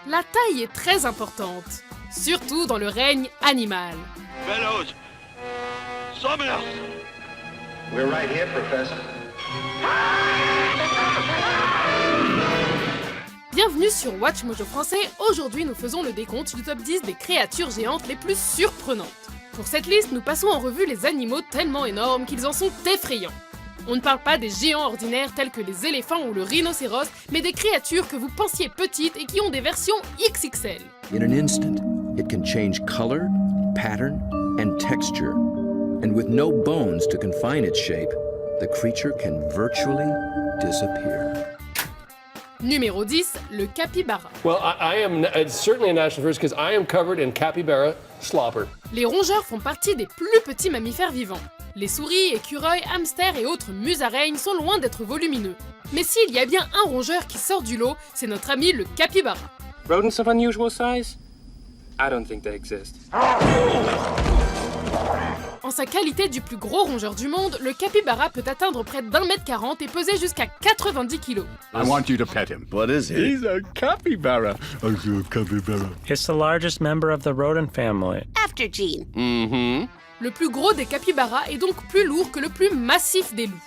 La taille est très importante, surtout dans le règne animal. Fellows, Somers! We're right here, Professor. Bienvenue sur Watch Mojo Français, aujourd'hui nous faisons le décompte du top 10 des créatures géantes les plus surprenantes. Pour cette liste, nous passons en revue les animaux tellement énormes qu'ils en sont effrayants. On ne parle pas des géants ordinaires tels que les éléphants ou le rhinocéros, mais des créatures que vous pensiez petites et qui ont des versions XXL. In an instant, it can change color, pattern, and texture. And with no bones to confine its shape, the creature can virtually disappear. Numéro 10, le capybara. Well, I am certainly a national first because I am covered in capybara slobber. Les rongeurs font partie des plus petits mammifères vivants. Les souris, écureuils, hamsters et autres musaraignes sont loin d'être volumineux. Mais s'il y a bien un rongeur qui sort du lot, c'est notre ami le capybara. Rodents of unusual size? I don't think they exist. En sa qualité du plus gros rongeur du monde, le capybara peut atteindre près d'1m40 et peser jusqu'à 90 kg. I want you to pet him. What is it? He's a capybara. A capybara. It's the largest member of the rodent family. After Gene. Mm-hmm. Le plus gros des capybaras est donc plus lourd que le plus massif des loups.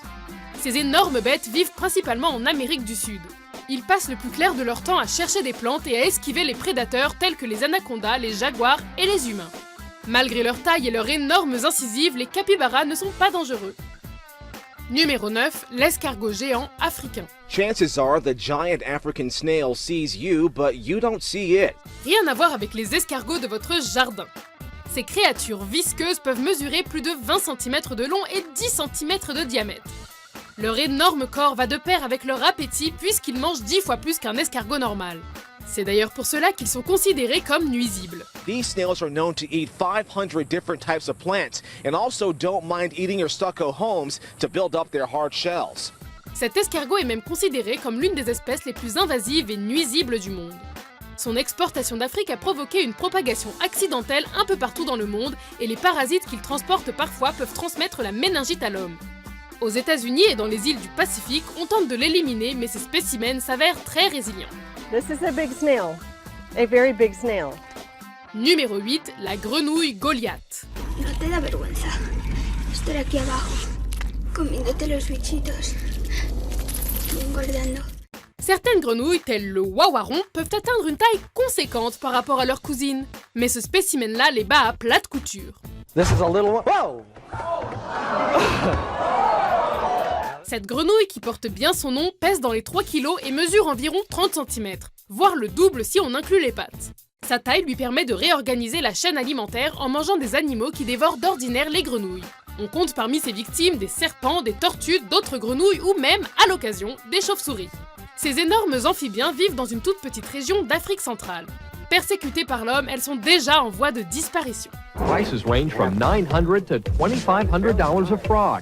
Ces énormes bêtes vivent principalement en Amérique du Sud. Ils passent le plus clair de leur temps à chercher des plantes et à esquiver les prédateurs tels que les anacondas, les jaguars et les humains. Malgré leur taille et leurs énormes incisives, les capybaras ne sont pas dangereux. Numéro 9, l'escargot géant africain. Chances are the giant African snail sees you, but you don't see it. Rien à voir avec les escargots de votre jardin. Ces créatures visqueuses peuvent mesurer plus de 20 cm de long et 10 cm de diamètre. Leur énorme corps va de pair avec leur appétit puisqu'ils mangent 10 fois plus qu'un escargot normal. C'est d'ailleurs pour cela qu'ils sont considérés comme nuisibles. These snails are known to eat 500 different types of plants and also don't mind eating your stucco homes to build up their hard shells. Cet escargot est même considéré comme l'une des espèces les plus invasives et nuisibles du monde. Son exportation d'Afrique a provoqué une propagation accidentelle un peu partout dans le monde et les parasites qu'il transporte parfois peuvent transmettre la méningite à l'homme. Aux États-Unis et dans les îles du Pacifique, on tente de l'éliminer, mais ces spécimens s'avèrent très résilients. This is a big snail. A very big snail. Numéro 8, la grenouille Goliath. No te da vergüenza estar aquí abajo, comiéndote los bichitos, engordando. Certaines grenouilles, telles le wawaron, peuvent atteindre une taille conséquente par rapport à leurs cousines. Mais ce spécimen-là les bat à plate couture. This is a little one. Whoa! Cette grenouille, qui porte bien son nom, pèse dans les 3 kg et mesure environ 30 cm, voire le double si on inclut les pattes. Sa taille lui permet de réorganiser la chaîne alimentaire en mangeant des animaux qui dévorent d'ordinaire les grenouilles. On compte parmi ses victimes des serpents, des tortues, d'autres grenouilles ou même, à l'occasion, des chauves-souris. Ces énormes amphibiens vivent dans une toute petite région d'Afrique centrale. Persécutées par l'homme, elles sont déjà en voie de disparition. Prices range from $900 to $2,500 a frog.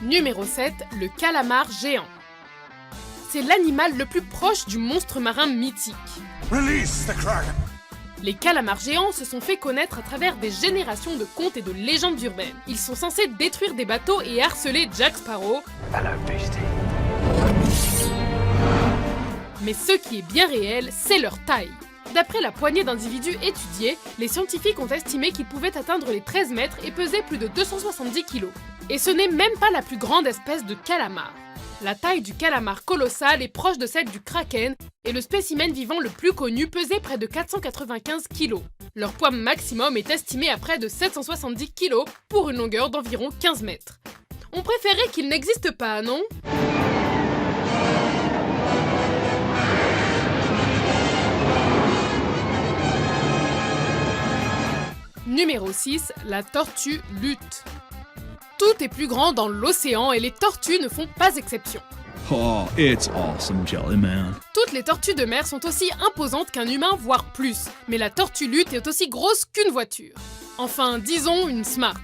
Numéro 7, le calamar géant. C'est l'animal le plus proche du monstre marin mythique. Release the Kraken! Les calamars géants se sont fait connaître à travers des générations de contes et de légendes urbaines. Ils sont censés détruire des bateaux et harceler Jack Sparrow. Hello, Beastie. Mais ce qui est bien réel, c'est leur taille. D'après la poignée d'individus étudiés, les scientifiques ont estimé qu'ils pouvaient atteindre les 13 mètres et peser plus de 270 kg. Et ce n'est même pas la plus grande espèce de calamar. La taille du calamar colossal est proche de celle du kraken et le spécimen vivant le plus connu pesait près de 495 kg. Leur poids maximum est estimé à près de 770 kg pour une longueur d'environ 15 mètres. On préférait qu'il n'existe pas, non ? Numéro 6, la tortue lutte. Tout est plus grand dans l'océan et les tortues ne font pas exception. Oh, it's awesome, Jelly Man. Toutes les tortues de mer sont aussi imposantes qu'un humain, voire plus. Mais la tortue lutte est aussi grosse qu'une voiture. Enfin, disons une Smart.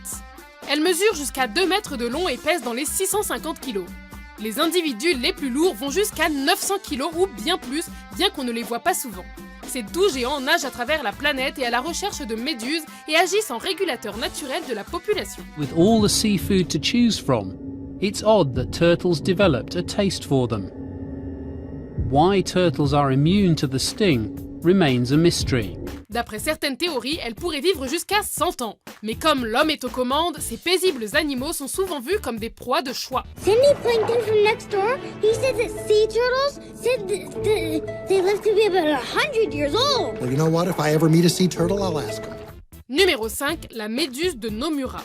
Elle mesure jusqu'à 2 mètres de long et pèse dans les 650 kg. Les individus les plus lourds vont jusqu'à 900 kg ou bien plus, bien qu'on ne les voit pas souvent. Ces 12 géants nagent à travers la planète et à la recherche de méduses et agissent en régulateur naturel de la population. With all the seafood to choose from, it's odd that turtles developed a taste for them. Why turtles are immune to the sting remains a mystery. D'après certaines théories, elle pourrait vivre jusqu'à 100 ans. Mais comme l'homme est aux commandes, ces paisibles animaux sont souvent vus comme des proies de choix. Cindy Plankton from next door, he said that sea turtles said that they live to be about 100 years old. Well, you know what? If I ever meet a sea turtle, I'll ask him. Numéro 5, la méduse de Nomura.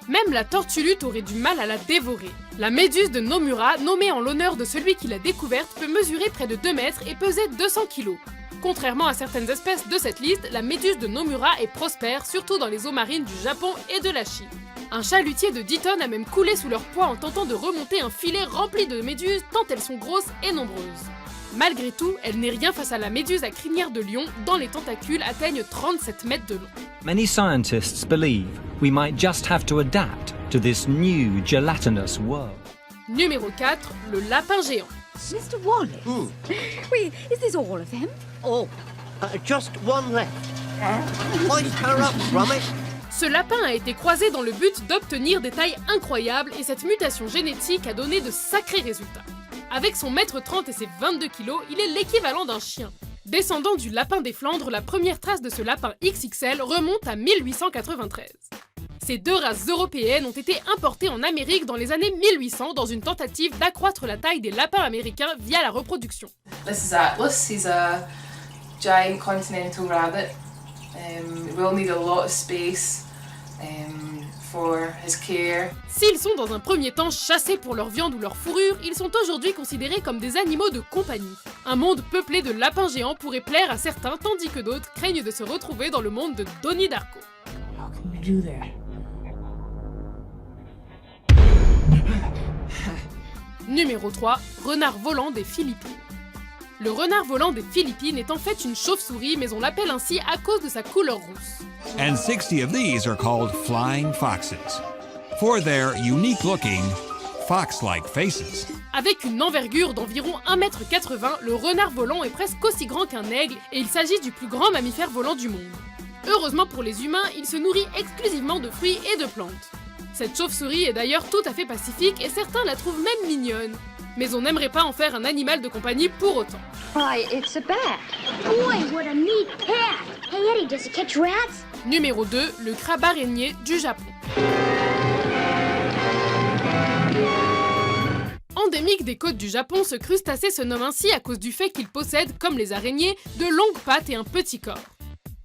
Même la tortue lutte aurait du mal à la dévorer. La méduse de Nomura, nommée en l'honneur de celui qui l'a découverte, peut mesurer près de 2 mètres et peser 200 kg. Contrairement à certaines espèces de cette liste, la méduse de Nomura est prospère, surtout dans les eaux marines du Japon et de la Chine. Un chalutier de 10 tonnes a même coulé sous leur poids en tentant de remonter un filet rempli de méduses tant elles sont grosses et nombreuses. Malgré tout, elle n'est rien face à la méduse à crinière de lion, dont les tentacules atteignent 37 mètres de long. Many scientists believe we might just have to adapt to this new gelatinous world. Numéro 4, le lapin géant. Mr. Wallace? Wait, is this all of them? Oh, just one left. Hoist her up, Gromit. Ce lapin a été croisé dans le but d'obtenir des tailles incroyables et cette mutation génétique a donné de sacrés résultats. Avec son mètre 30 et ses 22 kilos, il est l'équivalent d'un chien. Descendant du lapin des Flandres, la première trace de ce lapin XXL remonte à 1893. Ces deux races européennes ont été importées en Amérique dans les années 1800 dans une tentative d'accroître la taille des lapins américains via la reproduction. This is Atlas. He's a giant continental rabbit. He will need a lot of space for his care. S'ils sont dans un premier temps chassés pour leur viande ou leur fourrure, ils sont aujourd'hui considérés comme des animaux de compagnie. Un monde peuplé de lapins géants pourrait plaire à certains, tandis que d'autres craignent de se retrouver dans le monde de Donnie Darko. How can we do that? Numéro 3, renard volant des Philippines. Le renard volant des Philippines est en fait une chauve-souris, mais on l'appelle ainsi à cause de sa couleur rousse. And 60 of these are called flying foxes, for their unique-looking, fox-like faces. Avec une envergure d'environ 1,80 m, le renard volant est presque aussi grand qu'un aigle et il s'agit du plus grand mammifère volant du monde. Heureusement pour les humains, il se nourrit exclusivement de fruits et de plantes. Cette chauve-souris est d'ailleurs tout à fait pacifique et certains la trouvent même mignonne. Mais on n'aimerait pas en faire un animal de compagnie pour autant. Why, it's a bat. Boy, what a neat cat. Hey Eddie, does it catch rats? Numéro 2, le crabe araignée du Japon. Endémique des côtes du Japon, ce crustacé se nomme ainsi à cause du fait qu'il possède, comme les araignées, de longues pattes et un petit corps.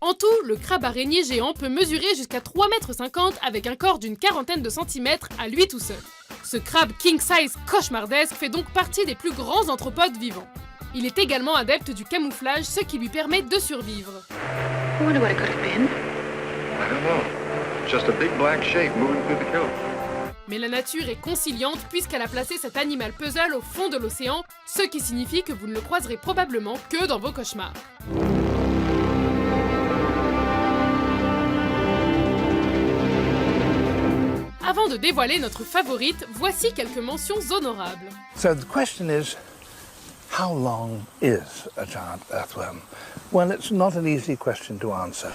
En tout, le crabe araignée géant peut mesurer jusqu'à 3,50 m avec un corps d'une quarantaine de centimètres à lui tout seul. Ce crabe king-size cauchemardesque fait donc partie des plus grands anthropodes vivants. Il est également adepte du camouflage, ce qui lui permet de survivre. I wonder what it could have been. I don't know. Just a big black shape moving through the kill. Mais la nature est conciliante puisqu'elle a placé cet animal puzzle au fond de l'océan, ce qui signifie que vous ne le croiserez probablement que dans vos cauchemars. Avant de dévoiler notre favorite, voici quelques mentions honorables. So the question is, how long is a giant earthworm? Well, it's not an easy question to answer.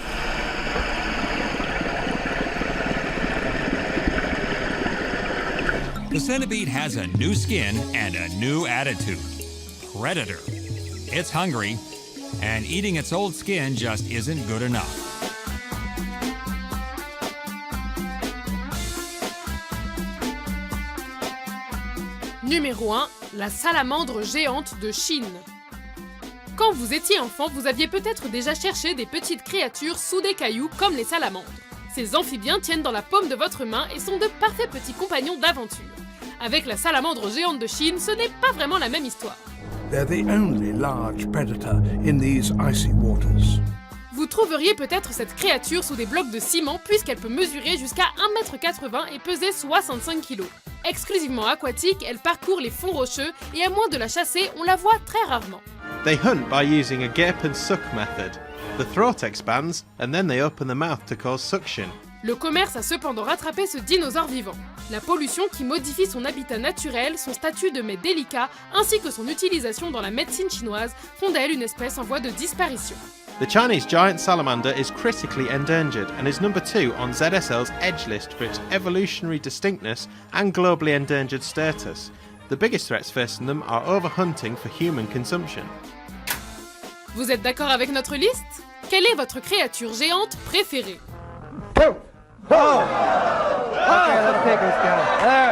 The centipede has a new skin and a new attitude. Predator. It's hungry, and eating its old skin just isn't good enough. Numéro 1, la salamandre géante de Chine. Quand vous étiez enfant, vous aviez peut-être déjà cherché des petites créatures sous des cailloux comme les salamandres. Ces amphibiens tiennent dans la paume de votre main et sont de parfaits petits compagnons d'aventure. Avec la salamandre géante de Chine, ce n'est pas vraiment la même histoire. They're the only large predator in these icy waters. Vous trouveriez peut-être cette créature sous des blocs de ciment puisqu'elle peut mesurer jusqu'à 1,80 m et peser 65 kg. Exclusivement aquatique, elle parcourt les fonds rocheux et à moins de la chasser, on la voit très rarement. They hunt by using a gape and suck method. The throat expands and then they open the mouth to cause suction. Le commerce a cependant rattrapé ce dinosaure vivant. La pollution qui modifie son habitat naturel, son statut de mets délicat, ainsi que son utilisation dans la médecine chinoise font d'elle une espèce en voie de disparition. The Chinese giant salamander is critically endangered and is number 2 on ZSL's Edge list for its evolutionary distinctness and globally endangered status. The biggest threats facing them are overhunting for human consumption. Vous êtes d'accord avec notre liste? Quelle est votre créature géante préférée? Okay, let's take this guy.